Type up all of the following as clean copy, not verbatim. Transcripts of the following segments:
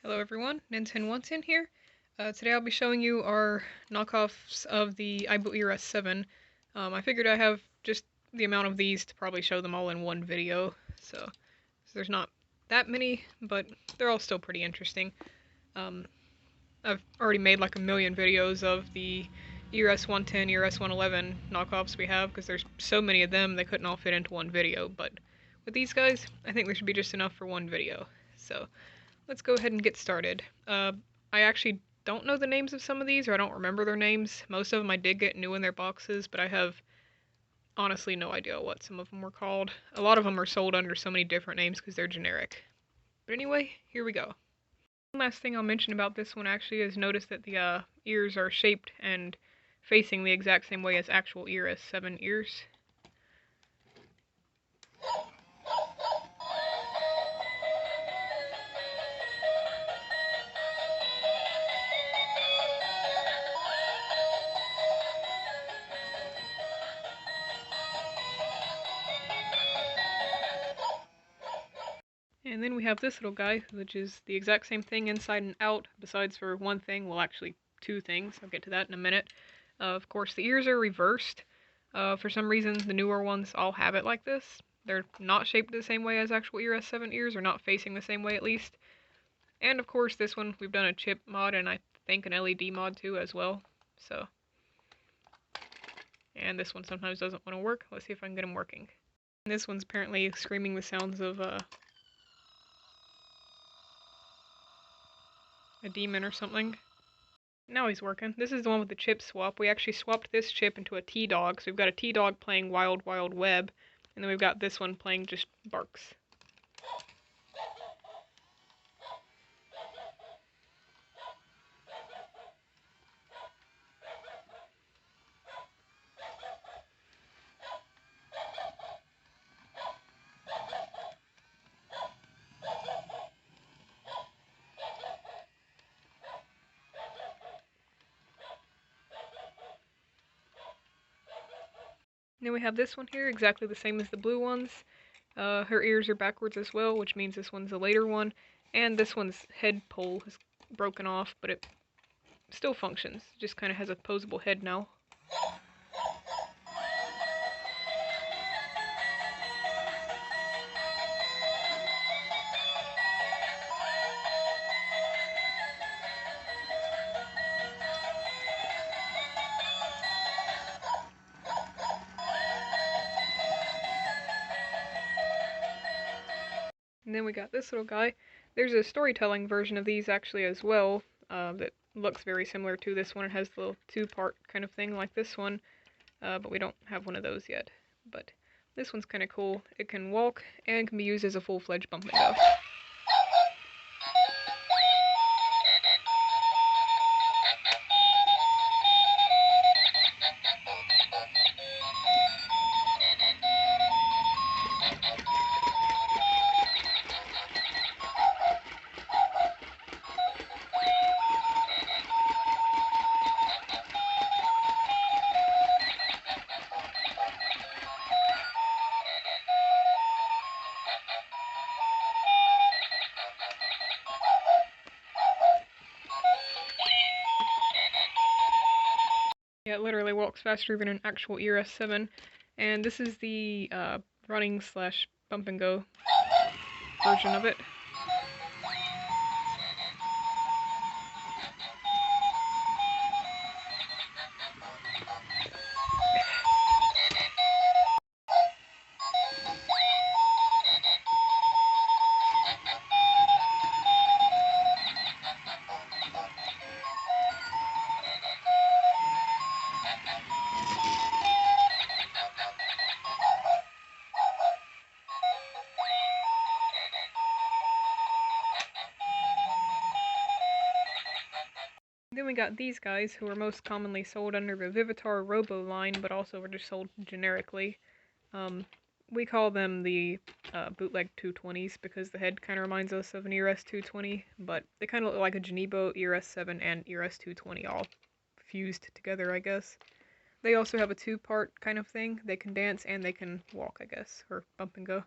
Hello everyone, Nintendo110 here. Today I'll be showing you our knockoffs of the iBoot ERS-7. I figured I have just the amount of these to probably show them all in one video, so there's not that many, but they're all still pretty interesting. I've already made like a million videos of the ERS-110, ERS-111 knockoffs we have, because there's so many of them they couldn't all fit into one video, but with these guys, I think there should be just enough for one video. So let's go ahead and get started. I actually don't know the names of some of these, or I don't remember their names. Most of them I did get new in their boxes, but I have honestly no idea what some of them were called. A lot of them are sold under so many different names because they're generic. But anyway, here we go. One last thing I'll mention about this one actually is notice that the ears are shaped and facing the exact same way as actual ERS-7 ears. And then we have this little guy, which is the exact same thing inside and out, besides for one thing, well actually two things, I'll get to that in a minute. Of course, the ears are reversed. For some reason, the newer ones all have it like this. They're not shaped the same way as actual ERS-7 ears, or not facing the same way at least. And of course, this one, we've done a chip mod, and I think an LED mod too as well, so. And this one sometimes doesn't want to work. Let's see if I can get them working. And this one's apparently screaming the sounds of, a demon or something. Now he's working. This is the one with the chip swap. We actually swapped this chip into a T-Dog, so we've got a T-Dog playing Wild Wild Web, and then we've got this one playing just Barks. Then we have this one here, exactly the same as the blue ones. Her ears are backwards as well, which means this one's a later one. And this one's head pole is broken off, but it still functions. It just kind of has a posable head now. And then we got this little guy. There's a storytelling version of these actually as well, that looks very similar to this one. It has the little two-part kind of thing like this one, but we don't have one of those yet. But this one's kind of cool. It can walk and can be used as a full-fledged bump and go. Yeah, it literally walks faster than an actual ERS-7, and this is the running slash bump and go version of it. Then we got these guys, who are most commonly sold under the Vivitar Robo line, but also were just sold generically. We call them the Bootleg 220s because the head kind of reminds us of an ERS-220, but they kind of look like a Genebo, ERS-7, and ERS-220 all fused together, I guess. They also have a two-part kind of thing. They can dance and they can walk, I guess, or bump and go.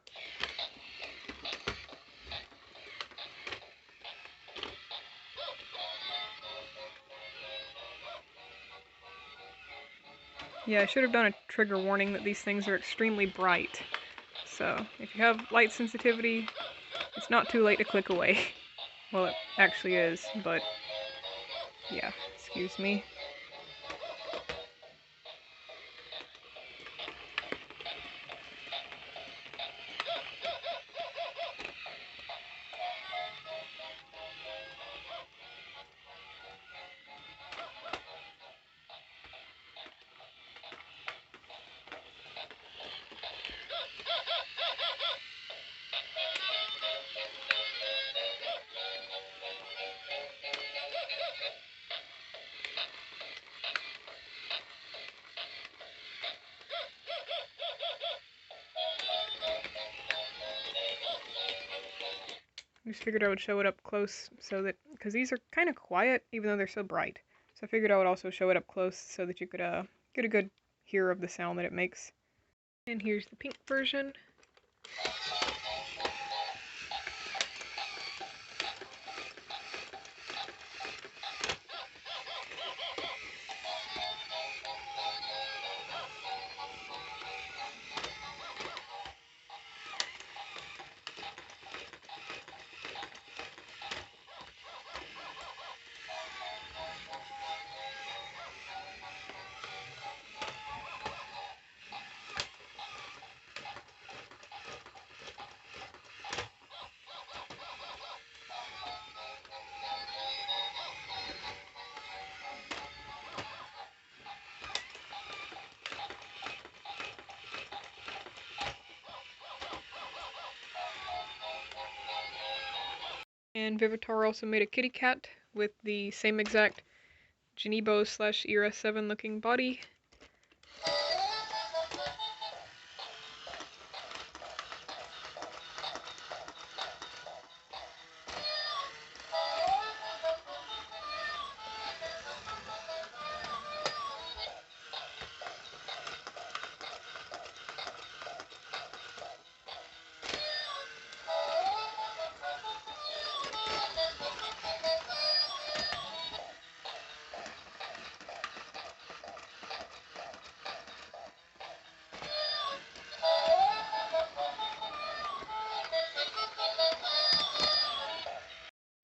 Yeah, I should have done a trigger warning that these things are extremely bright. So, if you have light sensitivity, it's not too late to click away. Well, it actually is, but yeah, excuse me. I just figured I would show it up close so that, because these are kind of quiet even though they're so bright. So I figured I would also show it up close so that you could get a good hear of the sound that it makes. And here's the pink version. And Vivitar also made a kitty cat with the same exact Genebo / ERS-7 looking body.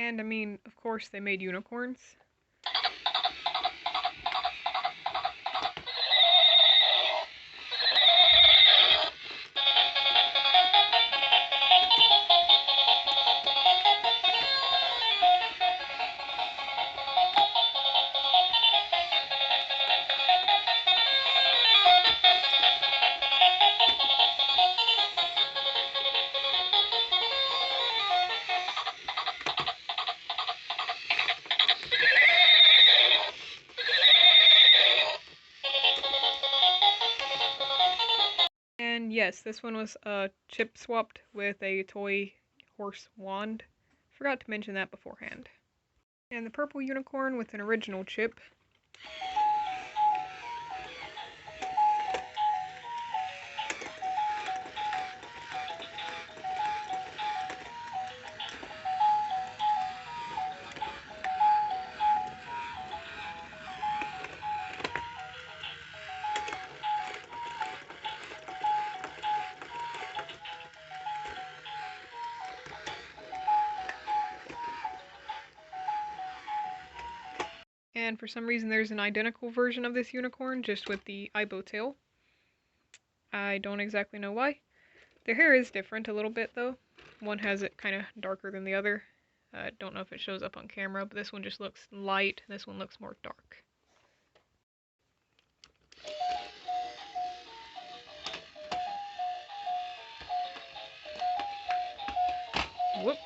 And I mean, of course they made unicorns. And yes, this one was chip swapped with a toy horse wand. Forgot to mention that beforehand. And the purple unicorn with an original chip. And for some reason there's an identical version of this unicorn, just with the Aibo tail. I don't exactly know why. Their hair is different a little bit though. One has it kind of darker than the other. I don't know if it shows up on camera, but this one just looks light, and this one looks more dark. Whoop.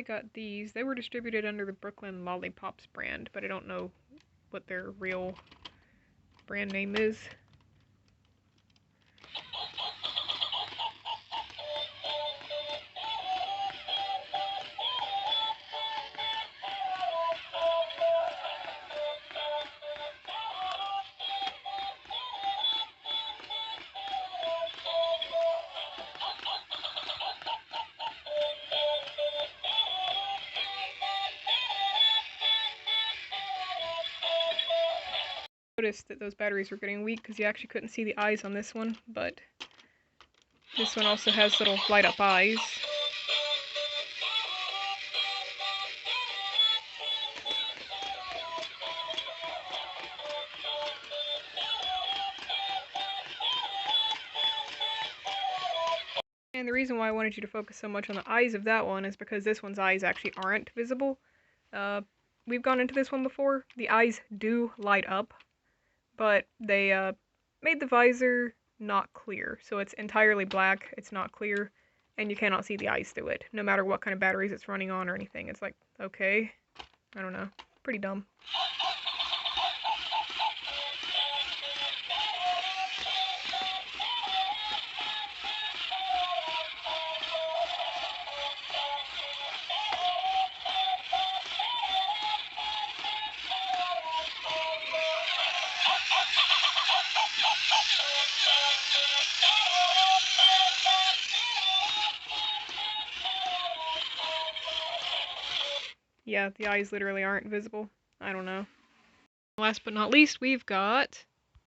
we got these. They were distributed under the Brooklyn Lollipops brand, but I don't know what their real brand name is. Noticed that those batteries were getting weak because you actually couldn't see the eyes on this one, but this one also has little light up eyes. And the reason why I wanted you to focus so much on the eyes of that one is because this one's eyes actually aren't visible. We've gone into this one before. The eyes do light up, but they made the visor not clear. So it's entirely black, it's not clear, and you cannot see the eyes through it, no matter what kind of batteries it's running on or anything. It's like, okay, I don't know, pretty dumb. Yeah, the eyes literally aren't visible. I don't know. Last but not least, we've got